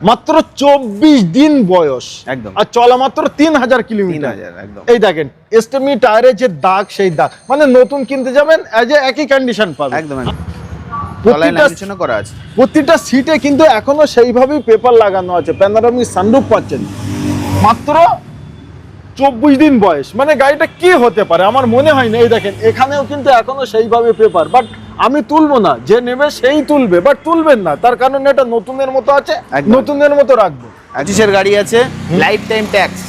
মাত্র 24 দিন বয়স একদম। আর চলা মাত্র 3000 কিলোমিটার। 3000 একদম। এই দেখেন এসটিএমই টায়ারের যে দাগ, সেই দাগ মানে নতুন কিনতে যাবেন একই কন্ডিশন পাবেন একদম। প্রতিটা করা আছে, প্রতিটা সিটে কিন্তু এখনো সেইভাবেই পেপার লাগানো আছে। প্যানোরামিক সানরুফ পাচ্ছেন। মাত্র 24 দিন বয়স, মানে গাড়িটা কি হতে পারে আমার মনে হয় না। এই দেখেন এখানেও কিন্তু এখনো সেইভাবে পেপার, বাট আমি তুলবো না, যে নেবে সেই তুলবে, বাট তুলবেন না, তার কারণ এটা নতুনের মতো আছে, একদম। নতুনের মতো রাখবো। 25 গাড়ি আছে, লাইফ টাইম ট্যাক্স।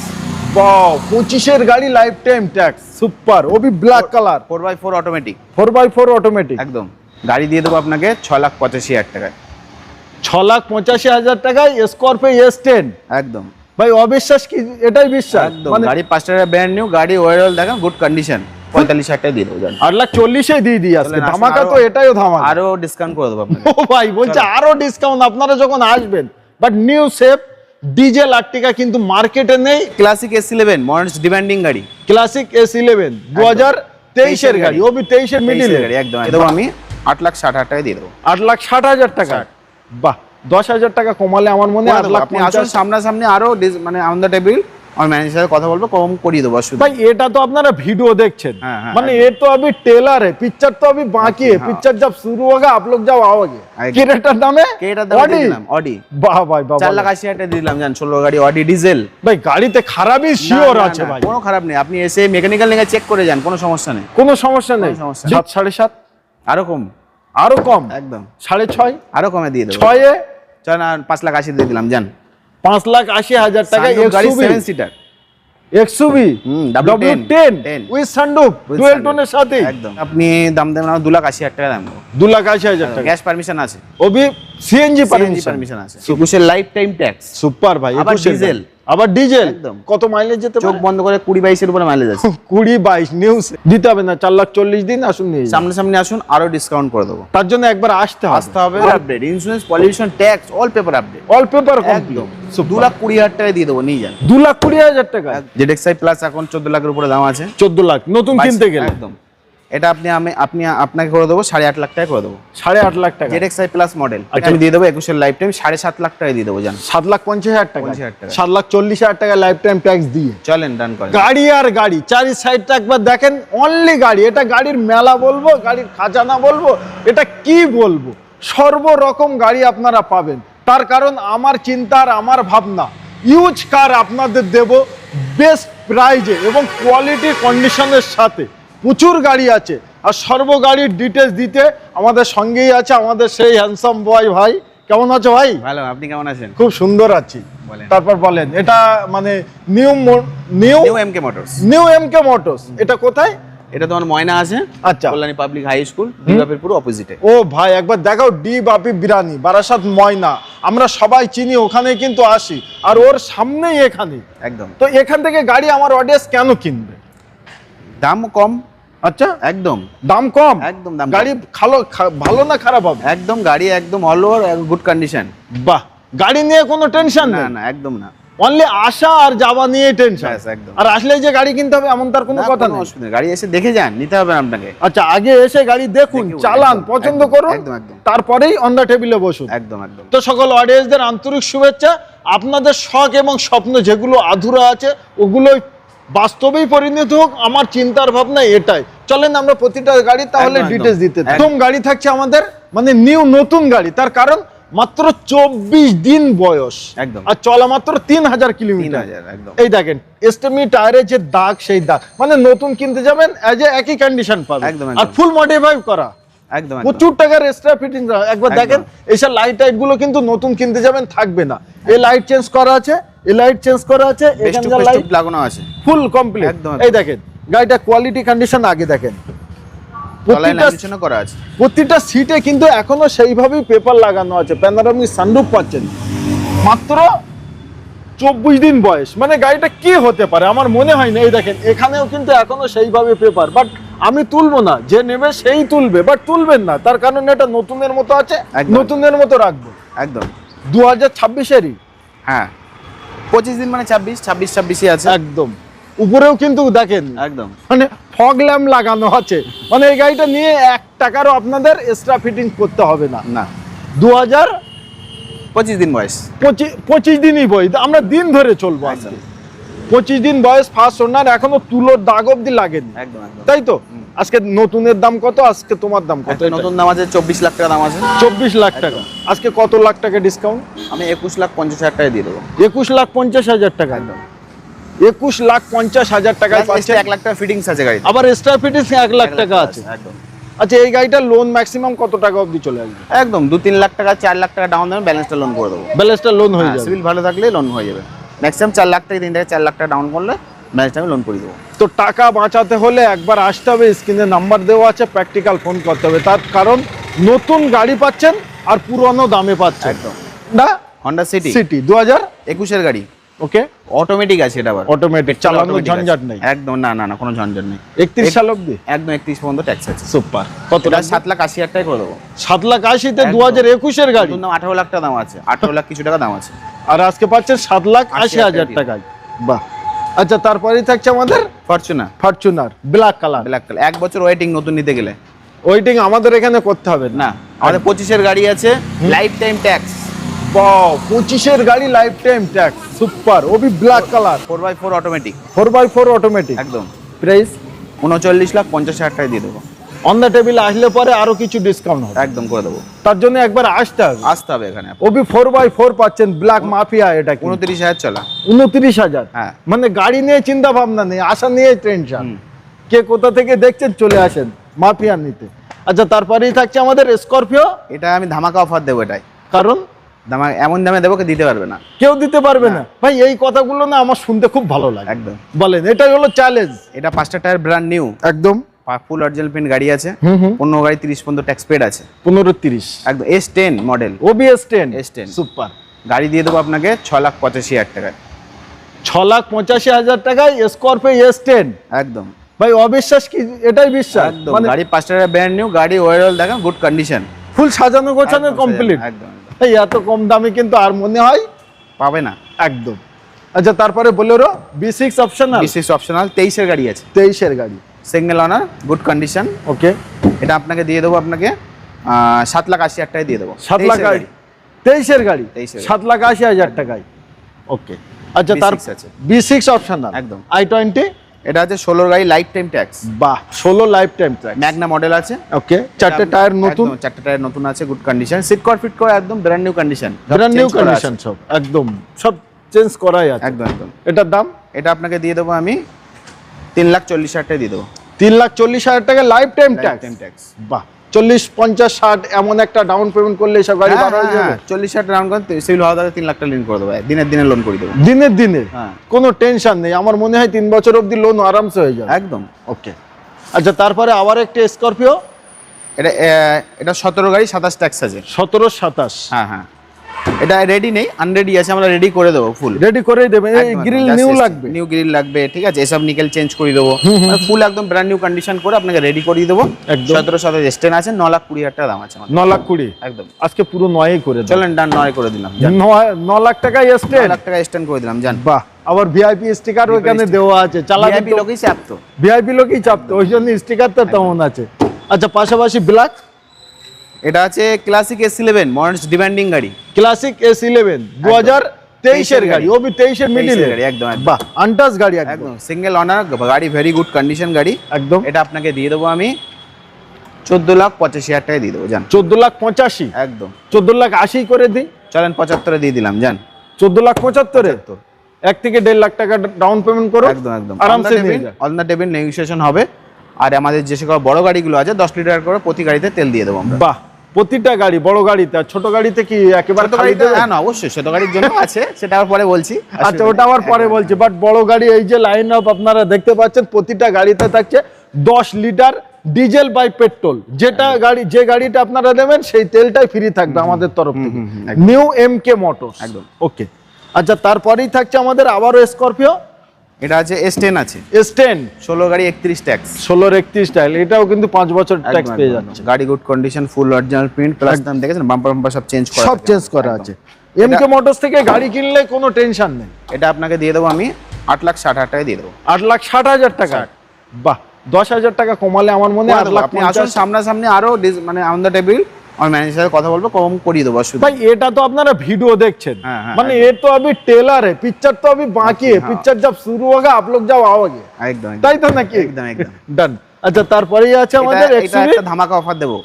বাহ, 25 গাড়ি লাইফ টাইম ট্যাক্স, সুপার। ওবি black colour, 4x4 automatic, 4x4 automatic. একদম। গাড়ি দিয়ে দেবো আপনাকে 6,85,000 টাকায়। 6,85,000 টাকায় স্করপিও S10। একদম ভাই অবিশ্বাস কি এটাই বিশ্বাস? একদম। মানে গাড়ি 5 টাকা ব্র্যান্ড নিউ, গাড়ি ওভারঅল দেখেন গুড কন্ডিশন। 45,000 টাকা দিয়ে দেবো জান। 8,40,000 দিয়ে দিই আজকে। চলেন, আসুন, ধামাকা তো এটাইও ধামাকা। আরো ডিসকাউন্ট করে দেবো আপনাকে। ও ভাই বলছে আরো ডিসকাউন্ট আপনারা যখন আসবেন। বাট নিউ শেপ ডিজেল আর্টিকা কিন্তু মার্কেটে নেই। ক্লাসিক S11 মোস্ট ডিমান্ডিং গাড়ি। ক্লাসিক S11 2023 এর গাড়ি, ওবি 23 এর মিডল গাড়ি একদম। দেবো আমি 8,60,000 টাকা দিয়ে দেবো। 8,60,000 টাকা। বাহ, 10,000 টাকা কমালে আমার মনে হয় আপনি আসুন সামনাসামনি, আরো মানে অন দ্য টেবিল আমার ম্যানেজারের সাথে কথা বলবো, কম করিয়ে দেবো। भाई এটা তো আপনারা ভিডিও দেখছেন, हाँ, মানে ये तो अभी टेलर है, पिक्चर तो अभी बाकी है। पिक्चर जब शुरू होगा आप लोग जब आओगे। क्रेटा नाम है অডি। वाह भाई वाह। 4,80,000 টাকা দিলাম জান। 16 গাড়ি অডি ডিজেল। ভাই গাড়িতে খারাপই শিওর আছে ভাই, কোনো খারাপ নেই। আপনি এসে মেকানিক্যাল নিয়ে চেক করে যান, কোনো সমস্যা নেই। কোনো সমস্যা নেই। কোনো সমস্যা 7, 7.5 আরো কম, আরো কম, একদম 6.5 আরো কমে দিয়ে দেবো। 6 এ চল না 5,80,000 দিয়ে দিলাম জান। 5,80,000 টাকা গাড়ি XUV 7 seater XUV W10 with sunroof dual টোনের সাথে। একদম। আপনি দাম দেবেন আমার 2,80,000 টাকা দাম দেবো। 2,80,000 টাকা। গ্যাস পারমিশন আছে, ওবি সিএনজি পারমিশন পারমিশন আছে। 21 লাইফ টাইম ট্যাক্স। সুপার ভাই। আবার 21 ডিজেল। আবার ডিজেল। একদম। কত মাইলেজ যেতে চোখ পারে? বন্ধ করে 20-22 এর উপরে মাইলেজ আছে। 20-22 নিউজ দিতে হবে না। 4,40,000 দিন আসুন নিয়ে যান। সামনে আসুন, আরো ডিসকাউন্ট করে দেবো। তার জন্য একবার আসতে হবে। Update insurance, pollution, tax, all paper update. All paper একদম। 2,20,000 টাকা দিয়ে দেবো, নিয়ে যান। 2,20,000 টাকা। ZXi প্লাস এখন 14 লাখের উপরে দাম আছে। 14 লাখ নতুন কিনতে গেলে। একদম। এটা আপনাকে করে দেবো 8.5 লাখ টাকা করে দেবো। 8.5 লাখ টাকা। ZXi প্লাস মডেল আচ্ছা। আমি দিয়ে দেবো 21 লাইফ টাইম 7.5 লাখ টাকা দিয়ে দেবো জান। 7,50,000 টাকা। 50,000 টাকা। 7,40,000 টাকা লাইফ টাইম ট্যাক্স দিয়ে চলেন ডান করেন। গাড়ি আর গাড়ি চারি সাইডটা একবার দেখেন। অনলি গাড়ি। এটা গাড়ির মেলা বলবো, গাড়ির খাজানা বলবো, এটা কি বলবো, সর্বরকম গাড়ি আপনারা পাবেন। তার কারণ আমার চিন্তা আর আমার ভাবনা ইউজ কার আপনাদের দেব বেস্ট প্রাইজে এবং কোয়ালিটি কন্ডিশনের সাথে। প্রচুর গাড়ি আছে আর সর্ব গাড়ির ডিটেলস দিতে আমাদের সঙ্গেই আছে আমাদের সেই হ্যান্ডসাম বয় ভাই। কেমন আছো ভাই? ভালো, আপনি কেমন আছেন? খুব সুন্দর আছি। বলেন। তারপর বলেন, এটা মানে new MK motors. New MK motors. এটা কোথায়? এটা তোমার ময়না আছে, আচ্ছা। কল্যাণী পাবলিক হাই স্কুল, ডিবাপের পুরো অপোজিটে। ও ভাই একবার দেখাও, ডি বাপি বিরানি, বারাসাত ময়না। আমরা সবাই চিনি, ওখানে কিন্তু আসি আর ওর সামনেই এখানে। একদম। তো এখান থেকে গাড়ি আমার অডিয়েন্স কেন কিনবে? দাম কম। আচ্ছা, একদম দাম কম। একদম দাম গাড়ি ভালো না খারাপ হবে? একদম। গাড়ি একদম অল ওভার গুড কন্ডিশন। বাহ, গাড়ি নিয়ে কোনো টেনশন না নেই। না একদম না। অনলি আসা আর যাওয়া নিয়ে টেনশন। ব্যাস, একদম। আর আসলে যে গাড়ি কিনতে হবে এমন তার কোনো কথা নেই। অসুবিধা নেই। গাড়ি এসে দেখে যান, নিতে হবে না আপনাকে। আচ্ছা, আগে এসে গাড়ি দেখুন, দেখুন, চালান, একদম, পছন্দ একদম, করুন, একদম, একদম। তারপরেই অন দ্য টেবিলে বসুন। একদম একদম। তো সকল অডিয়েন্সদের আন্তরিক শুভেচ্ছা। আপনাদের শখ এবং স্বপ্ন যেগুলো আধুরা আছে ওগুলোই বাস্তবেই পরিণত হোক, আমার চিন্তার ভাবনা এটাই। চলেন আমরা প্রতিটা গাড়ি তাহলে একদম, ডিটেলস দিতে। একদম। প্রথম গাড়ি থাকছে আমাদের মানে নতুন গাড়ি, তার কারণ মাত্র 24 দিন বয়স একদম। আর চলা মাত্র 3000 কিলোমিটার। 3000 একদম। এই দেখেন এসটিএমই টায়ারের যে দাগ, সেই দাগ মানে নতুন কিনতে যাবেন একই কন্ডিশন পাবেন। একদম, আর একদম। ফুল মডিফাই করা, একদম প্রচুর টাকার এক্সট্রা ফিটিং। একবার দেখেন এইসব লাইট গুলো কিন্তু নতুন কিনতে যাবেন থাকবে না। এই লাইট চেঞ্জ করা আছে, এই লাইট চেঞ্জ করা আছে, এখানকার লাইট লাগানো আছে, ফুল কমপ্লিট। একদম। এই দেখেন গাড়িটা কোয়ালিটি কন্ডিশন আগে দেখেন। করা আছে। প্রতিটা সিটে কিন্তু এখনো সেইভাবেই পেপার লাগানো আছে। প্যানোরামিক সানরুফ পাচ্ছেন। মাত্র 24 দিন বয়স, মানে গাড়িটা কি হতে পারে আমার মনে হয় না। এই দেখেন এখানেও কিন্তু এখনো সেইভাবে পেপার, বাট আমি তুলবো না, যে নেবে সেই তুলবে, বাট তুলবেন না, তার কারণ এটা নতুনের মতো আছে, একদম। নতুনের মতো রাখবো। একদম 2026-এরই। হ্যাঁ, 25 দিন মানে 26 আছে। একদম। উপরেও কিন্তু দেখেন একদম মানে ফগ ল্যাম্প লাগানো আছে। মানে এই গাড়িটা নিয়ে 1 টাকারও আপনাদের এক্সট্রা ফিটিং করতে হবে না। না। 25 দিন বয়স। 25 দিনই বয়স, আমরা দিন ধরে চলবো আজকে। 25 দিন বয়স, ফার্স্ট ওনার, এখনো তুলোর দাগ অব্দি লাগেনি, একদম একদম। তাই তো? আজকে নতুনের দাম কত, আজকে তোমার দাম কত? নতুন দাম আছে 24 লাখ টাকা দাম আছে। 24 লাখ টাকা। আজকে কত লাখ টাকা ডিসকাউন্ট? আমি 21,50,000 টাকা দিয়ে দেবো। 21,50,000 টাকা। 21,50,000 টাকায় পাচ্ছে। 1 লাখ টাকা ফিটিংস আছে গাড়ি, আবার এক্সট্রা ফিটিংস 1 লাখ টাকা আছে। একদম। আচ্ছা, এই গাড়িটা লোন ম্যাক্সিমাম কত টাকা অবধি চলে আসবে? একদম 2-3 লাখ টাকা 4 লাখ টাকা ডাউন দেবেন, ব্যালেন্সটা লোন করে দেবো। ব্যালেন্সটা লোন হয়ে যাবে, সিভিল ভালো থাকলে লোন হয়ে যাবে। ম্যাক্সিমাম 4 লাখ থেকে 3 থেকে 4 লাখ টাকা ডাউন করলে ব্যালেন্সটা আমি লোন করে দেবো। তো টাকা বাঁচাতে হলে একবার আসতে হবে, স্ক্রিনে নাম্বার দেওয়া আছে, প্র্যাকটিক্যাল ফোন করতে হবে। তার কারণ নতুন গাড়ি পাচ্ছেন আর পুরনো দামে পাচ্ছেন। একদম। না, হন্ডা সিটি সিটি 2021 এর গাড়ি, ওকে, অটোমেটিক আছে এটা আবার। অটোমেটিক, চালানোর ঝঞ্ঝাট নেই একদম, না না না, কোনো ঝঞ্ঝাট নেই। 31 সাল অবধি একদম 31 পর্যন্ত ট্যাক্স আছে। সুপার। কত? 7,80,000 টাকা করে দেবো। 7,80,000 2021 এর গাড়ি। নতুন দাম 18 লাখ টাকা দাম আছে, 18 লাখ কিছু টাকা দাম আছে। আর আজকে পাচ্ছেন 7,80,000 টাকায়। বাহ। আচ্ছা, তারপরেই থাকছে আমাদের ফরচুনার ব্ল্যাক কালার। 1 বছর ওয়েটিং নতুন নিতে গেলে। ওয়েটিং আমাদের এখানে করতে হবে না। না, আমাদের 25 এর গাড়ি আছে, লাইফ টাইম ট্যাক্স। বাহ, 25 এর গাড়ি, লাইফ টাইম ট্যাক্স, সুপার। ওবি black colour, 4x4 automatic. 4x4 automatic. একদম। প্রাইস 39,50,000 টাকা দিয়ে দেবো। অন দ্য টেবিল আসলে পরে আরো কিছু ডিসকাউন্ট হবে, একদম করে দেবো। তার জন্য একবার আসতে হবে এখানে। ওবি 4x4 পাচ্ছেন, ব্ল্যাক মাফিয়া। এটা কি 29,000 চলা? 29,000। হ্যাঁ। মানে গাড়ি নিয়ে চিন্তা ভাবনা নেই, আসা নিয়ে টেনশন। কে কোথা থেকে দেখছেন, চলে আসেন মাফিয়া নিতে। আচ্ছা, তারপরেই থাকছে আমাদের স্করপিও। এটা আমি ধামাকা অফার দেবো এটাই, কারণ এমন দামে দেবো কে দিতে পারবে না, কেউ দিতে পারবে না। ভাই, এই কথাগুলো না আমার শুনতে খুব ভালো লাগে। একদম। বলেন, এটাই হলো চ্যালেঞ্জ। এটা 5টা টায়ার ব্র্যান্ড নিউ, একদম ফুল অরিজিনাল প্রিন্ট গাড়ি আছে। 15 গাড়ি 30 পর্যন্ত ট্যাক্স পেড আছে। 15-30 একদম S10 model, OBS 10 S10 super. গাড়ি দিয়ে দেবো আপনাকে 6,85,000 টাকায়। 6,85,000 টাকায় স্করপিও S10। একদম ভাই, অবিশ্বাস কি এটাই বিশ্বাস? একদম। গাড়ি 5টা টায়ার ব্র্যান্ড নিউ, গাড়ি ওভারঅল দেখেন গুড কন্ডিশন, ফুল সাজানো গোছানো কমপ্লিট। একদম। এই এত কম দামে কিন্তু আর মনে হয় পাবে না। একদম। আচ্ছা, তারপরে Bolero B6 optional. B6 optional 23 এর গাড়ি আছে, 23 এর গাড়ি, সিঙ্গেল ওনার, গুড কন্ডিশন। ওকে। এটা আপনাকে দিয়ে দেবো, আপনাকে 7,80,000 টাকায় দিয়ে দেবো। 7 লাখ গাড়ি, 23 এর গাড়ি, 23 7,80,000 টাকায়। ওকে। আচ্ছা, তার B6 আছে, B6 অপশনাল, একদম। i20। এটা আছে 16 গাড়ি, লাইফ টাইম ট্যাক্স। বাহ, 16 life time tax. Magna model আছে। ওকে। 4টে টায়ার নতুন, 4টে টায়ার নতুন আছে, good condition. Seat cover fit করা, একদম brand new condition, brand new condition, সব একদম, সব চেঞ্জ করাই আছে। একদম একদম। এটার দাম? এটা আপনাকে দিয়ে দেবো আমি 3,40,000 টাকা দিয়ে দেবো। 3,40,000 টাকা লাইফ টাইম টাইম ট্যাক্স। বাহ, 40, 50, 60 এমন একটা ডাউন পেমেন্ট করলে সব গাড়ি বার হয়ে যাবে। 40,000 টাকা ডাউন করে সিভিল ভালো থাকে 3 লাখ টাকা লোন করে দেবো, দিনের দিনে লোন করে দেবো। দিনের দিনে হ্যাঁ, কোনো টেনশন নেই। আমার মনে হয় 3 বছর অবধি লোন আরামসে হয়ে যাবে। একদম। ওকে। আচ্ছা, তারপরে আবার একটা স্করপিও। এটা 17 গাড়ি 27 ট্যাক্স আছে। 17, 27। হ্যাঁ হ্যাঁ, এটা রেডি নেই, আনরেডি আছে, আমরা রেডি করে দেবো ফুল। রেডি করেই দেবেন। এই গ্রিল নিউ লাগবে, নিউ গ্রিল লাগবে, ঠিক আছে, এসব নিকেল চেঞ্জ করে দেবো, ফুল একদম ব্র্যান্ড নিউ কন্ডিশন করে আপনাকে রেডি করে দেবো। 17 S10 আছে, 9,20,000 টাকা দাম আছে আমাদের। 9,20,000 একদম। আজকে পুরো 9 করে দেন। চলেন, ডান 9 করে দিলাম। 9 লাখ টাকা S10, 9 লাখ টাকা S10 করে দিলাম। জান। বাহ, আবার ভিআইপি স্টিকার ওখানে দেওয়া আছে। চালাবেন ভিআইপি লোকই চাপতো, ভিআইপি লোকই চাপতো, ওই জন্য স্টিকার তো তেমন আছে। আচ্ছা, পাশাপাশি ব্ল্যাক। এটা আছে ক্লাসিক S11 মোস্ট ডিমান্ডিং গাড়ি। ক্লাসিক S11 2023 এর গাড়ি, ওবি 23 এর মিডিলে গাড়ি, একদম। বাহ, আনটাচ গাড়ি, একদম সিঙ্গেল ওনার গাড়ি, ভেরি গুড কন্ডিশন গাড়ি, একদম। এটা আপনাকে দিয়ে দেবো আমি 14,85,000 টাকায় দিয়ে দেবো। জান। 14,85,000, একদম। 14,80,000 করে দিই। চলেন 75 দিয়ে দিলাম। জান। 14,75,000 1 থেকে 1.5 লাখ টাকা ডাউন পেমেন্ট করো, একদম একদম, আরামসে নিয়ে যাও। অন দ্য টেবিল নেগোসিয়েশন হবে। আর আমাদের যে সকল বড় গাড়িগুলো আছে 10 লিটার করে প্রতি গাড়িতে তেল দিয়ে দেবো আমরা। বাহ, প্রতিটা গাড়ি, বড় গাড়িতে। ছোট গাড়িতে কি একেবারে ছোট গাড়িতে? হ্যাঁ না, অবশ্যই ছোট গাড়ির জন্য আছে, সেটা আবার পরে বলছি। আচ্ছা, ওটা আবার পরে বলছি। বাট বড় গাড়ি, এই যে লাইন আপ আপনারা দেখতে পাচ্ছেন, প্রতিটা গাড়িতে থাকছে 10 লিটার ডিজেল বাই পেট্রোল। যেটা গাড়ি, যে গাড়িটা আপনারা নেবেন সেই তেলটাই ফ্রি থাকবে আমাদের তরফ থেকে। New MK motors. একদম। ওকে। আচ্ছা, তারপরেই থাকছে আমাদের আবারও স্করপিও। এটা আছে S10 আছে, S10 16 গাড়ি 31 ট্যাক্স। 16-31 স্টাইল, এটাও কিন্তু 5 বছর ট্যাক্স পেয়ে যাচ্ছে। গাড়ি গুড কন্ডিশন, ফুল অরিজিনাল প্রিন্ট, প্লাস দাম দেখেছেন বাম্পার বাম্পার সব চেঞ্জ করা, সব চেঞ্জ করা আছে। MK মোটরস থেকে গাড়ি কিনলে কোনো টেনশন নেই। এটা আপনাকে দিয়ে দেবো আমি 8,60,000 টাকায় দিয়ে দেবো। 8,60,000 টাকা। বাহ, 10,000 টাকা কমালে আমার মনে হয় 8,50,000। আপনি আসুন সামনাসামনি, আরো মানে অন দ্য টেবিল আমার ম্যানেজারের সাথে কথা বলবো, কম করিয়ে দেবো, অসুবিধা भाई এটা তো আপনারা ভিডিও দেখছেন, हाँ, हाँ, মানে ये तो अभी टेलर है, पिक्चर तो अभी बाकी है, पिक्चर जब शुरू होगा आप लोग जब आओगे, একদম তাই তো নাকি? একদম একদম ডান। আচ্ছা তারপরেই আছে আমাদের এটা এক্সইউভি। একটা ধামাকা অফার দেবো।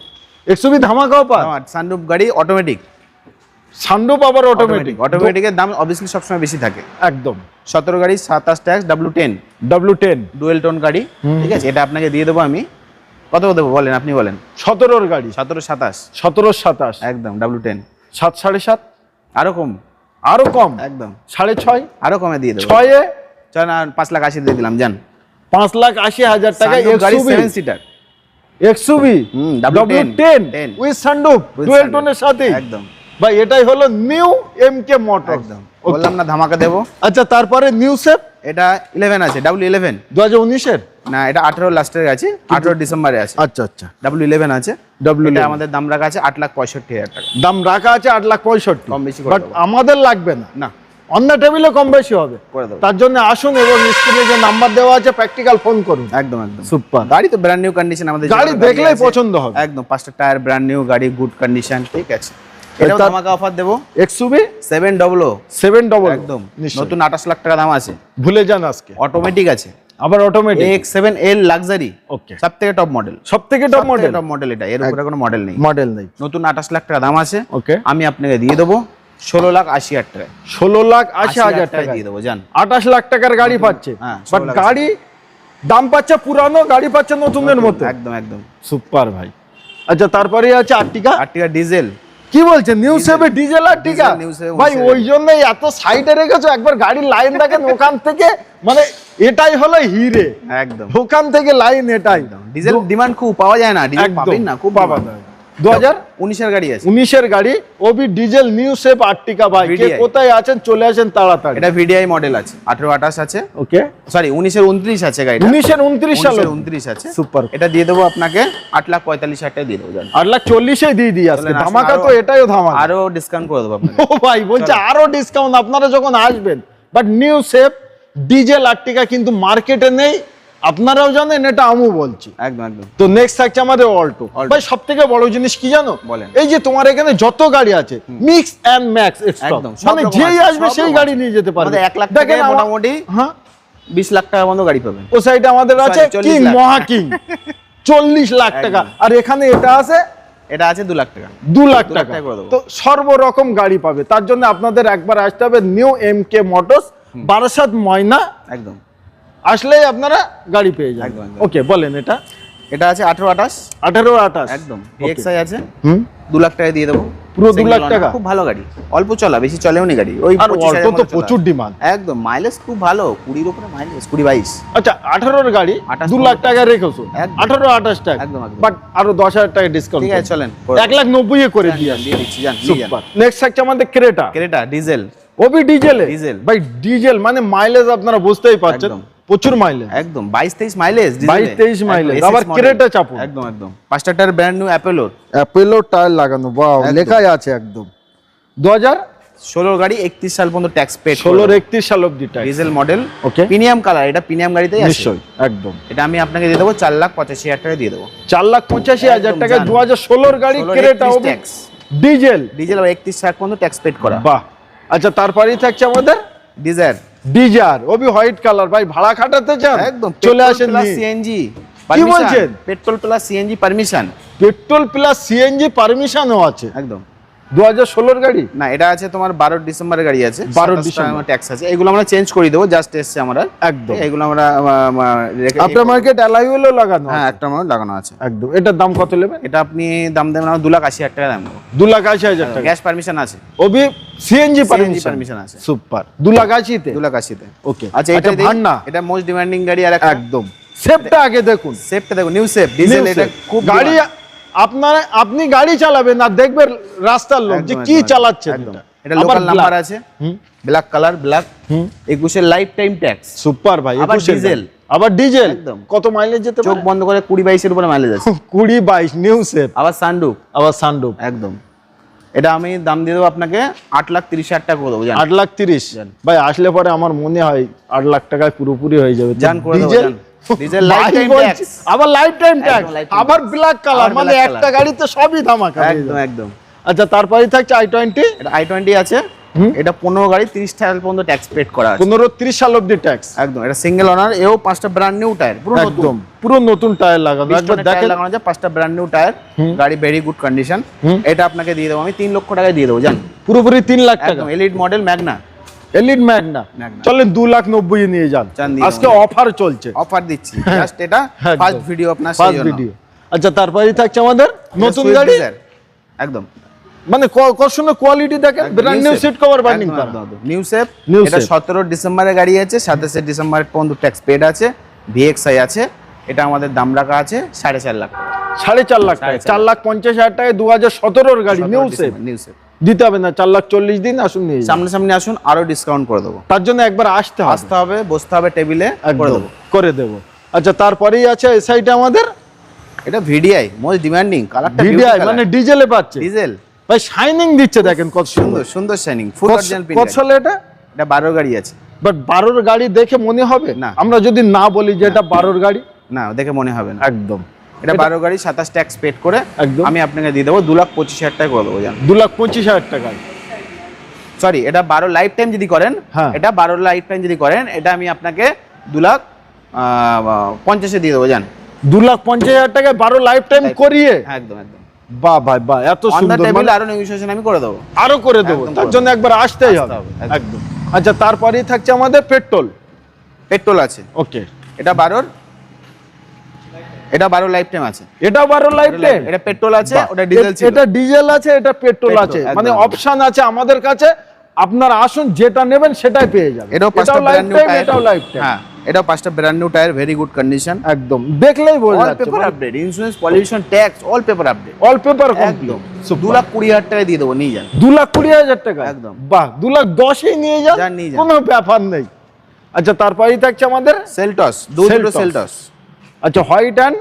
এক্সইউভি ধামাকা অফার, সানরুফ গাড়ি অটোমেটিক, সানরুফ আবার অটোমেটিক। অটোমেটিকের দাম অবভিয়াসলি সবসময় বেশি থাকে। একদম 17 গাড়ি 27 tax W10 W10 dual tone গাড়ি, ঠিক আছে। এটা আপনাকে দিয়ে দেবো আমি, কত দেবো বলেন, আপনি বলেন। 17 গাড়ি 17 27 17 27 একদম W10 7 7.5 আরো কম, আরো কম একদম 6.5 আরো কমে দিয়ে দেবো। 6 এ চল না 5,80,000 দিয়ে দিলাম, জান। 5,80,000 টাকা সানরুফ গাড়ি XUV. 7 seater XUV W10 W10 with sunroof With dual sunroof, টোনের সাথে। একদম ভাই এটাই হলো নিউ এমকে মোটর। একদম বললাম না ধামাকা দেবো। আচ্ছা তারপরে নিউ সেফ এটা 11 আছে, W11 2019 এর। না, এটা 18 লাস্টের আছে, 18 ডিসেম্বরে আছে। আচ্ছা আচ্ছা W11 আছে, W11 এটা আমাদের দাম রাখা আছে 8,65,000 টাকা। দাম রাখা আছে 8,65,000, কম বেশি করে বাট দেবো। আমাদের লাগবে না, না অন্য টেবিলে কম বেশি হবে, করে দেবো, তার জন্য আসুন এবং স্ক্রিনে যে নাম্বার দেওয়া আছে প্র্যাকটিক্যাল ফোন করুন। একদম একদম সুপার। গাড়ি তো ব্র্যান্ড নিউ কন্ডিশন, আমাদের গাড়ি যেটা দেখলেই আছে, পছন্দ হবে। একদম 5টা টায়ার ব্র্যান্ড নিউ গাড়ি, গুড কন্ডিশন, ঠিক আছে। এটাও তার- ধামাকা অফার দেবো এক্সইউভি 700 700 একদম নিশ্চয়ই। নতুন 28 লাখ টাকা দাম আছে, ভুলে যান আজকে, অটোমেটিক আছে, আবার অটোমেটিক। X7L লাক্সারি, ওকে সবথেকে টপ মডেল, সবথেকে টপ মডেল, টপ মডেল এটা, এর উপরে কোনো মডেল নেই, মডেল নেই। নতুন 28 লাখ টাকা দাম আছে। ওকে আমি আপনাকে দিয়ে দেবো 16,80,000 টাকা, 16,80,000 টাকা দিয়ে দেবো, জান। 28 লাখ টাকার গাড়ি পাচ্ছে, হ্যাঁ, বাট 16 লাখ। গাড়ি দাম পাচ্ছে পুরানো, গাড়ি পাচ্ছে নতুনের মতো। একদম একদম সুপার ভাই। আচ্ছা তারপরে আছে আর্টিকা। আর্টিকা ডিজেল, কি বলছেন নিউ সেভে ডিজেল আর্টিকা? New Chevy, ভাই 17 ওই জন্যই এত সাইডে রেখেছো, একবার গাড়ির লাইন দেখেন ওখান থেকে, মানে এটাই হলো হিরে, একদম ওখান থেকে লাইন এটাই। ডিজেল ডিমান্ড খুব পাওয়া যায় না, ডিজেল পাবেন না, খুব পাওয়া demand। যায়। 2019 এর গাড়ি আছে, এর গাড়ি ওবি ডিজেল নিউ সেভ আর্টিকা। ভাই কে VDI কোথায় আছেন চলে আসেন তাড়াতাড়ি। এটা VDI মডেল আছে, 18-28 আছে, ওকে সরি 19-29 আছে গাড়িটা, 19-29 সাল 29 আছে। সুপার। এটা দিয়ে দেবো আপনাকে 8,45,000 টাকা দিয়ে দেবো, জান। 8,40,000 দিয়ে দিই আজকে, চলেন, আসুন, ধামাকা তো আরো- এটাইও ধামাকা। আরো ডিসকাউন্ট করে দেবো আপনাকে। ও ভাই বলছে আরো ডিসকাউন্ট আপনারা যখন আসবেন, বাট নিউ সেভ ডিজেল আর্টিকা কিন্তু মার্কেটে নেই, আপনারাও জানেন, এটা আমু বলছি। একদম একদম তো নেক্সট থাকছে আমাদের অল্টো। Alto। ভাই সবথেকে বড় জিনিস কি জানো? বলেন। এই যে তোমার এখানে যত গাড়ি আছে মিক্স এন্ড ম্যাক্স স্টক, একদম, সব মানে রকম যেই আছে, আসবে সব সেই রকম গাড়ি আছে। নিয়ে যেতে পারবে। আমাদের 1 লাখ দেখেন টাকায় মোটামুটি হ্যাঁ 20 লাখ টাকা পর্যন্ত গাড়ি পাবেন। ও সাইডে আমাদের আছে Sorry, 40 কিং লাখ। মহা কিং 40 লাখ টাকা, আর এখানে এটা আছে এটা আছে 2 লাখ টাকা। 2 লাখ 2 লাখ টাকা। টাকা করে দেবো। তো সর্বরকম গাড়ি পাবে, তার জন্য আপনাদের একবার আসতে হবে নিউ এমকে মোটরস, বারাসাত ময়না। একদম আসলেই আপনারা গাড়ি পেয়ে যাবেন। একদম, একদম। ওকে বলেন এটা এটা আছে 18-28 18-28 একদম। Okay. DXi আছে, হুম 2 লাখ টাকা দিয়ে দেবো, পুরো 2 Single লাখ owner, টাকা? খুব ভালো গাড়ি, অল্প চলা, বেশি চলেও নি গাড়ি, ওই আর 25,000 অল্টো তো মতো চলা। প্রচুর ডিমান্ড। একদম মাইলেজ খুব ভালো, 20-এর উপরে মাইলেজ, 20-22 আচ্ছা 18-র গাড়ি 28 2 লাখ টাকা রেখেছো, একদম। 18-28 টাকা, একদম, একদম। বাট আরো 10,000 টাকা ডিসকাউন্ট। ঠিক আছে, চলেন 1,90,000 করে দিয়ে আসি। দিয়ে দিচ্ছি, জান, নিয়ে যান। সুপার। নেক্সট থাকছে আমাদের ক্রেটা। ক্রেটা ডিজেল, ওবি ডিজেল। ডিজেল। ভাই ডিজেল মানে মাইলেজ আপনারা বুঝতেই পারছেন, একদম। প্রচুর মাইলেজ, একদম 22-23 মাইলেজ, 22-23 মাইলেজ। আবার ক্রেটা চাপুন। একদম একদম 5টা টায়ার ব্র্যান্ড নিউ অ্যাপেলোর, অ্যাপেলো টায়ার লাগানো, বাহ একদম। লেখাই আছে একদম। 16 গাড়ি 31 সাল পর্যন্ত ট্যাক্স পেড, 16-31 সাল অবধি টাকা। ডিজেল মডেল, ওকে প্রিমিয়াম কালার, এটা প্রিমিয়াম গাড়িতেই আছে। নিশ্চয়ই একদম। এটা আমি আপনাকে দিয়ে দেবো 4,85,000 টাকা দিয়ে দেবো। 4,85,000 একদম টাকা জান। 2016-র গাড়ি 16 ক্রেটা 31 ওবি ট্যাক্স, ডিজেল। ডিজেল আবার 31 সাল পর্যন্ত ট্যাক্স পেড করা। বাহ। আচ্ছা তারপরেই থাকছে আমাদের ডিজায়ার, ডিজার, ওবি হোয়াইট কালার। ভাই ভাড়া খাটাতে চান একদম চলে আসেন। সিএনজি কি বলছেন? Petrol plus CNG permission, petrol plus CNG পারমিশনও আছে। একদম। 2016-র গাড়ি না, এটা আছে তোমার 12 ডিসেম্বরের গাড়ি আছে, 12 ডিসেম্বর ট্যাক্স আছে, এগুলো আমরা চেঞ্জ করে দেবো, জাস্ট এসছে আমরা, একদম। এগুলো আমরা আপনার মার্কেট অ্যালাইওয়েলও লাগানো হ্যাঁ আছে। একটা আমার লাগানো আছে। একদম। এটার দাম কত নেবেন? এটা আপনি দাম দেবেন আমার 2,80,000 টাকা দাম দেবো, 2,80,000 টাকা। গ্যাস পারমিশন আছে, ওবি সিএনজি পারমিশন পারমিশন আছে, সুপার। 2,80,000-তে 2,80,000 ওকে। আচ্ছা এটা ভান্না এটা মোস্ট ডিমান্ডিং গাড়ি, আর একটা একদম। সেফটা আগে দেখুন, সেফটা দেখো, নিউ সেফ ডিজেল, New এটা Safe। খুব গাড়ি আপনি গাড়ি চালাবেন আর দেখবেন রাস্তার লোক যে কি চালাচ্ছে। এটা লোকাল নাম্বার আছে, হুম ব্ল্যাক কালার, ব্ল্যাক হুম 21 লাইফ টাইম ট্যাক্স, সুপার ভাই। আবার 21 ডিজেল, আবার ডিজেল। একদম। কত মাইলেজ যেতে চোখ পারে? বন্ধ করে 20-22 এর উপরে মাইলেজ আছে। 20-22 নিউ সেফ, আবার সানরুফ, আবার সানরুফ। একদম। এটা আমি দাম দিয়ে দেবো আপনাকে 8,30,000 টাকা করে দেবো, জান। 8,30,000 ভাই আসলে পরে আমার মনে হয় 8 লাখ টাকায় পুরোপুরি হয়ে যাবে। জান করে দেবো, ডিজেল জান। ডিজেল লাইফ ভাই টাইম বলছি, ট্যাক্স, আবার লাইফ টাইম ট্যাক্স, একদম lifetime আবার ব্ল্যাক কালার, আবার মানে black একটা color। গাড়িতে সবই ধামাকা হয়ে একদম যাবে। একদম। আচ্ছা তারপরেই থাকছে i20, এটা i20 আছে, এটা 15 গাড়ি 30 সাল পর্যন্ত ট্যাক্স পেড করা আছে। 15-30 সাল অব্দি ট্যাক্স, একদম, এটা সিঙ্গেল ওনার, এও 5টা ব্র্যান্ড নিউ টায়ার, পুরো নতুন, একদম পুরো নতুন টায়ার লাগানো, একবার একবার দেখেন। লাগানো আছে, 5টা ব্র্যান্ড নিউ টায়ার, গাড়ি ভেরি গুড কন্ডিশন। এটা আপনাকে দিয়ে দেবো আমি 3 লক্ষ টাকায় দিয়ে দেবো, জান পুরোপুরি 3 লাখ টাকা, একদম elite model Magna, elite Magna. Magna। চলেন 2,90,000 নিয়ে যান, যান দিয়ে আজকে দেবো। অফার চলছে, অফার দিচ্ছি জাস্ট, এটা একদম। ফার্স্ট ভিডিও আপনার, সেই ফার্স্ট জন্য ভিডিও। আচ্ছা তারপরেই থাকছে আমাদের নতুন Swift গাড়ি, Desire, একদম মানে কষণ কোয়ালিটি দেখেন, brand new seat cover burning করা, নিউ সেফ। New এটা Shape। 17 ডিসেম্বরে গাড়ি আছে, 27 ডিসেম্বর পর্যন্ত ট্যাক্স পেড আছে, ভিএক্সআই আছে। এটা আমাদের দাম রাখা আছে 4.5 লাখ, 4.5 লাখ টাকা, 4,50,000 টাকায় 2017 গাড়ি নিউ সেফ নিউ সেফ। দিতে হবে না, 4,40,000 দিন, আসুন নিয়ে যান। সামনে আসুন, আরো ডিসকাউন্ট করে দেবো। তার জন্য একবার আসতে হবে, বসতে হবে টেবিলে, করে একদম দেবো। করে দেবো। আচ্ছা তারপরেই আছে এই সাইডে আমাদের এটা ভিডিআই, মোস্ট ডিমান্ডিং কালারটা, ভিডিআই, মানে ডিজেলে পাচ্ছে, ডিজেল, ভাই শাইনিং দিচ্ছে দেখেন কত সুন্দর। সুন্দর সুন্দর শাইনিং, ফুল অরিজিনাল কত প্রিন্ট। সালে এটা? এটা 12 গাড়ি আছে, বাট 12 গাড়ি দেখে মনে হবে না। আমরা যদি না বলি যে এটা 12 গাড়ি, না দেখে মনে হবে না। একদম এটা 12 গাড়ি 27 ট্যাক্স পেড করে একদম। আমি আপনাকে দিয়ে দেবো 2,25,000 টাকা করে দেবো, জান 2,25,000 টাকায়। সরি, এটা 12 লাইফ টাইম যদি করেন, হ্যাঁ। এটা 12 লাইফ টাইম যদি করেন, এটা আমি আপনাকে 2,50,000 দিয়ে দেবো, জান 2,50,000 টাকায় 12 লাইফ টাইম করিয়ে, একদম একদম। বাহ ভাই বাহ, এত অন দা সুন্দর, টেবিল মানে আরো নেগোসিয়েশন আমি করে দেবো, আরো করে দেবো, একদম তার করে জন্য একবার আসতেই আসতে হবে, হবে, একদম। একদম। আচ্ছা তারপরেই থাকছে আমাদের পেট্রোল, পেট্রোল আছে, ওকে, এটা 12 লাইফ টাইম আছে, এটাও 12 লাইফ টাইম, এটা পেট্রোল আছে, ওটা ডিজেল ছিল। এটা ডিজেল আছে, এটা পেট্রোল পেট্রোল, আছে, একদম, মানে একদম। অপশন আছে আমাদের কাছে, আপনারা আসুন যেটা নেবেন সেটাই পেয়ে যাবেন। এটাও 5টা life brand new time, tyre, এটাও লাইফ টাইম, হ্যাঁ এটাও 5টা brand new tyre, very good condition, একদম দেখলেই বোঝা অল যাচ্ছে, paper update, insurance, pollution, tax, all paper update, all paper একদম। কমপ্লিট। 2,20,000 টাকায় দিয়ে দেবো, নিয়ে যান 2,20,000 টাকা, একদম। বাহ, 2,10,000 নিয়ে যান, যান, নিয়ে যান। কোনো ব্যাপার নেই। আচ্ছা তারপরেই থাকছে আমাদের সেলটস, Seltos। সেলটস আচ্ছা হোয়াইট অ্যান্ড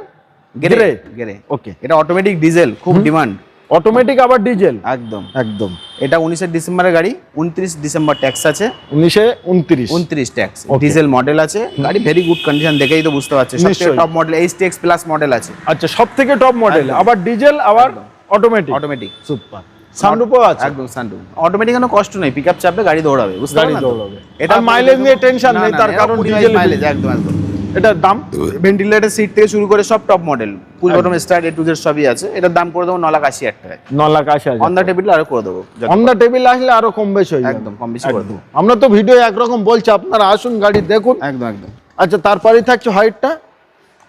গ্রে, গ্রে, ওকে, এটা অটোমেটিক ডিজেল, খুব ডিমান্ড, অটোমেটিক আবার ডিজেল, একদম একদম। এটা 19 ডিসেম্বরের গাড়ি, 29 ডিসেম্বর ট্যাক্স আছে, 1929, 29 ট্যাক্স, Okay। ডিজেল মডেল আছে, গাড়ি ভেরি গুড কন্ডিশন, দেখেই তো বুঝতে পারছে, সবথেকে নিশ্চয়ই। Top model HTX plus model আছে, আচ্ছা সব থেকে টপ মডেল, একদম। আবার ডিজেল, আবার অটোমেটিক, অটোমেটিক, সুপার, সানরুফও আছে, একদম সানরুফ। অটোমেটিক কোনো কষ্ট নেই, পিকআপ চাপবে গাড়ি দৌড়াবে, বুঝতে গাড়ি পারলেন তো? দৌড়াবে। এটা আর mileage নিয়ে tension নেই, তার কারণ ডিজেল মাইলেজ, একদম একদম। এটার দাম ভেন্টিলেটর সিট থেকে শুরু করে সব top model, full bottom start A to Z সবই আছে। এটার দাম করে দেবো 9,80,000 টাকায়, 9,80,000। অন দা টেবিল আরো করে দেবো, অন দা টেবিল আসলে আরো কম বেশি হয়ে যাবে, একদম কম বেশি করে দেবো, আমরা তো ভিডিও একরকম বলছি, আপনারা আসুন গাড়ি দেখুন। একদম একদম। আচ্ছা তারপরেই থাকছে হোয়াইটটা,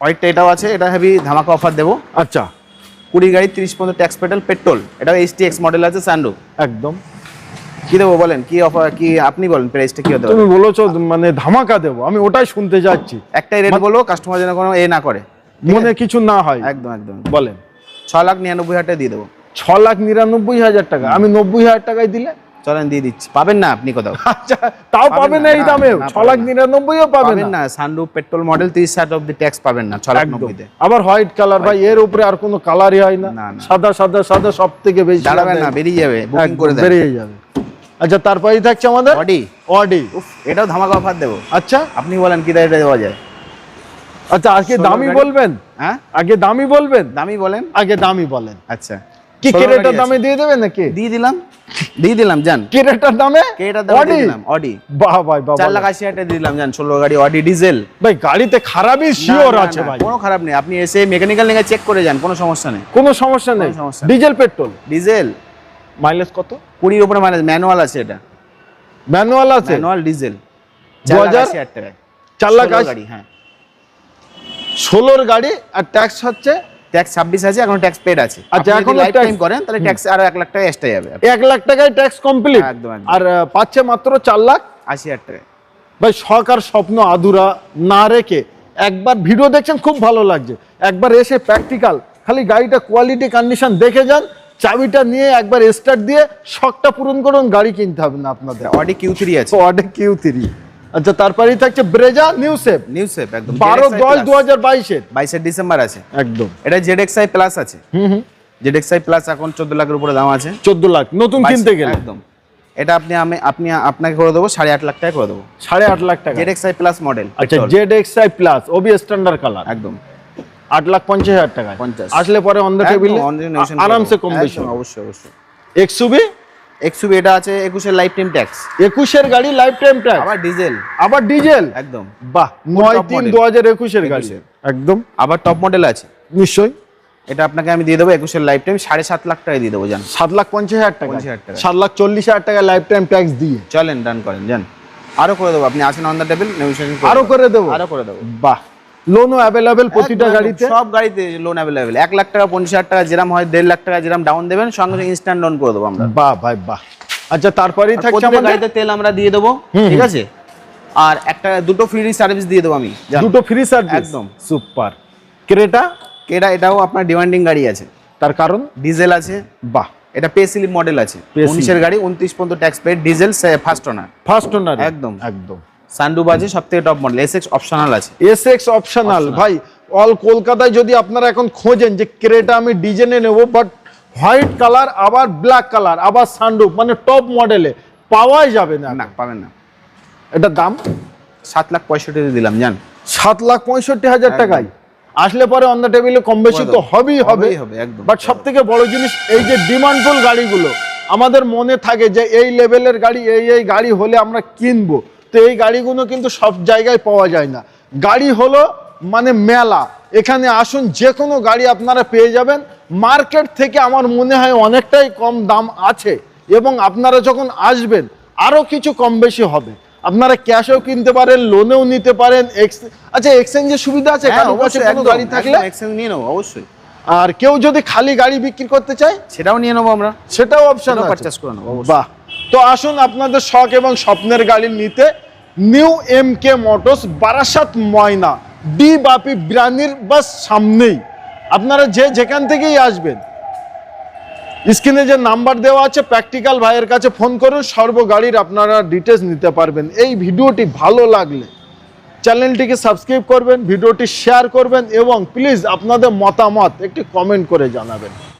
হোয়াইটটা এটাও আছে, এটা হেভি ধামাকা অফার দেবো, আচ্ছা 20 গাড়ি 30 পর্যন্ত ট্যাক্স পেডাল, পেট্রোল, এটাও HTX মডেল আছে, সানরুফ। একদম। কি দেবো বলেন, কি অফার, কি আপনি বলেন প্রাইসটা কি হতে পারে? তুমি বলেছো মানে ধামাকা দেবো, আমি ওটাই শুনতে যাচ্ছি, একটাই রেট বলবো, কাস্টমার যেন কোনো না করে, মনে কিছু না হয়, একদম একদম। বলেন। 6,99,000 টাকা দিয়ে দেবো, 6,99,000 টাকা, আমি 90,000 টাকায় দিলে, চলেন দিয়ে দিচ্ছি, পাবেন না আপনি কোথাও, আচ্ছা তাও পাবেন না এই না, দামে, না, 6,99,000ও পাবেন পাবেন না, না। সানরুফ পেট্রোল মডেল 30,000 অব্দি ট্যাক্স পাবেন না, 6,90,000 তে। আবার হোয়াইট কালার, ভাই এর উপরে আর কোনো কালারই হয় না, না, না। সাদা সাদা সাদা, সব থেকে বেশি দাঁড়াবেন না, বেরিয়ে যাবে, বুকিং করে দেন। বেরিয়ে যাবে। আচ্ছা তারপরেই থাকছে আমাদের অডি, অডি, উফ এটাও ধামাকা অফার দেবো, আচ্ছা আপনি বলেন কি দাঁড়িয়ে দেওয়া যায়? আচ্ছা আগে 16 দামি গাড়ি। বলবেন, হ্যাঁ আগে দামি বলবেন, দামি বলেন, আগে দামি বলেন, আচ্ছা কি 16 ক্রেটার গাড়ি দামে আছে। দিয়ে দেবেন নাকি? দিয়ে দিলাম জান, ক্রেটার দামে, এটার দামে দিয়ে দিলাম, অডি বাহ ভাই বাহ, 4,80,000 টাকা দিয়ে দিলাম জান, 16 গাড়ি অডি ডিজেল। ভাই গাড়িতে খারাপই শিওর না, না, আছে না, ভাই, কোনো খারাপ নেই, আপনি এসে মেকানিক্যাল নিয়ে চেক করে যান, কোনো সমস্যা নেই, কোনো সমস্যা নেই। কোনো সমস্যা নেই। ডিজেল পেট্রোল ডিজেল মাইলেজ কত? 20 উপরে মাইলেজ, ম্যানুয়াল আছে, এটা ম্যানুয়াল আছে, ম্যানুয়াল ডিজেল, 2000 4,80,000 টাকায়, 4,80,000 গাড়ি, হ্যাঁ 16 গাড়ি, আর ট্যাক্স হচ্ছে ট্যাক্স 26 আছে, এখন ট্যাক্স পেড আছে। আচ্ছা, আপনি এখনো যদি লাইফ tax- টাইম করেন তাহলে ট্যাক্স আরো 1 লাখ টাকা এক্সট্রা যাবে, 1 লাখ টাকায় ট্যাক্স কমপ্লিট, একদম, একদম। আর পাচ্ছে মাত্র 4,80,000 টাকায়। ভাই সরকার স্বপ্ন আধুরা না রেখে একবার ভিডিও দেখছেন, খুব ভালো লাগছে, একবার এসে প্র্যাকটিক্যাল খালি গাড়িটা কোয়ালিটি কন্ডিশন দেখে যান, চাবিটা নিয়ে একবার স্টার্ট দিয়ে শখটা পূরণ করুন, গাড়ি কিনতে হবে না আপনাদের। অডি Q3 আছে, অডে Q3। আচ্ছা তারপরেই থাকছে Brezza new safe, new safe একদম, 12/10/2022 22 ডিসেম্বর আছে, একদম। এটা ZXi প্লাস আছে, ZXi প্লাস এখন 14 লাখের উপরে দাম আছে, 14 লাখ নতুন কিনতে গেলে, একদম এটা আপনাকে করে দেবো 8.5 লাখ টাকা করে দেবো। 8.5 লাখ টাকা। ZXi plus model. আচ্ছা, ZXi প্লাস ওবি স্ট্যান্ডার্ড কালার, একদম 8,50,000 টাকা। 50 আসলে পরে অন দ্য টেবিলে আরামসে কম বেশি। অবশ্যই। এক্সইউভি এটা আছে 21 এর লাইফ টাইম ট্যাক্স। 21 এর গাড়ি লাইফ টাইম ট্যাক্স, আবার ডিজেল একদম। বাহ, 9/3/2021 এর গাড়ি একদম। আবার টপ মডেল আছে নিশ্চয়ই। এটা আপনাকে আমি দিয়ে দেবো 21 এর লাইফ টাইম 7.5 লাখ টাকায় দিয়ে দেবো। জান 7,50,000 টাকা, 50,000 টাকা, 7,40,000 টাকা লাইফ টাইম ট্যাক্স দিয়ে চলেন ডান করেন। জান আরো করে দেবো, আপনি আছেন অন দ্য টেবিল, নেগোশিয়েশন আরো করে দেবো। বাহ, লোনও অ্যাভেলেবেল প্রতিটা গাড়িতে, সব গাড়িতে লোন অ্যাভেলেবেল। 1 লাখ টাকা 50,000 টাকা যেরাম হয়, 1.5 লাখ টাকা যেরাম ডাউন দেবেন, সঙ্গে সঙ্গে ইনস্ট্যান্ট লোন করে দেবো আমরা। বাহ ভাই বাহ। আচ্ছা, তারপরেই থাকছে প্রত্যেকটা আমাদের গাড়িতে তেল আমরা দিয়ে দেবো, ঠিক আছে। আর দুটো ফ্রি সার্ভিস দিয়ে দেবো আমি। দুটো ফ্রি সার্ভিস, একদম সুপার। ক্রেটা এটাও আপনার ডিমান্ডিং গাড়ি আছে, তার কারণ ডিজেল আছে। বাহ, এটা পে স্লিপ মডেল আছে, 19 এর গাড়ি, 29 পর্যন্ত tax paid, diesel, first owner একদম একদম। সানরুফ আছে, সবথেকে টপ মডেল। এসএক্স অপশনাল আছে, এসএক্স অপশনাল। ভাই, অল কলকাতায় যদি আপনারা এখন খোঁজেন যে ক্রেটা আমি ডিজেনে নেব, বাট হোয়াইট কালার আবার ব্ল্যাক কালার আবার সানরুফ, মানে টপ মডেলে পাওয়াই যাবে না। পাবেন না। এটার দাম 7,65,000 দিলাম। জান 7,65,000 টাকায় আসলে পরে অন দ্য টেবিলে কম বেশি তো হবেই হবে একদম। বাট সব থেকে বড় জিনিস, এই যে ডিমান্ডফুল গাড়িগুলো আমাদের মনে থাকে যে এই লেভেলের গাড়ি, এই গাড়ি হলে আমরা কিনবো, তো এই গাড়িগুলো কিন্তু সব জায়গায় পাওয়া যায় না। গাড়ি হলো মানে মেলা, এখানে আসুন, যে কোনো গাড়ি আপনারা পেয়ে যাবেন। মার্কেট থেকে আমার মনে হয় অনেকটাই কম দাম আছে, এবং আপনারা যখন আসবেন আরও কিছু কম বেশি হবে। আপনারা ক্যাশেও কিনতে পারেন, লোনেও নিতে পারেন। আচ্ছা, এক্সচেঞ্জের সুবিধা আছে কারোর কাছে কোনো গাড়ি থাকলে? এক্সচেঞ্জ নিয়ে নেবো অবশ্যই। আর কেউ যদি খালি গাড়ি বিক্রি করতে চায় সেটাও নিয়ে নেবো আমরা, সেটাও অপশন আছে, পারচেজ করে নেবো। বাহ। তো আসুন, আপনাদের শখ এবং স্বপ্নের গাড়ি নিতে নিউ এমকে মোটরস, বারাসাত ময়না, ডি বাপি বিরানির বাস সামনেই। আপনারা যেখান থেকেই আসবেন, স্ক্রিনে যে নাম্বার দেওয়া আছে, প্র্যাকটিক্যাল ভাইয়ের কাছে ফোন করুন, সর্ব গাড়ির আপনারা ডিটেলস নিতে পারবেন। এই ভিডিওটি ভালো লাগলে চ্যানেলটিকে সাবস্ক্রাইব করবেন, ভিডিওটি শেয়ার করবেন, এবং প্লিজ আপনাদের মতামত একটি কমেন্ট করে জানাবেন।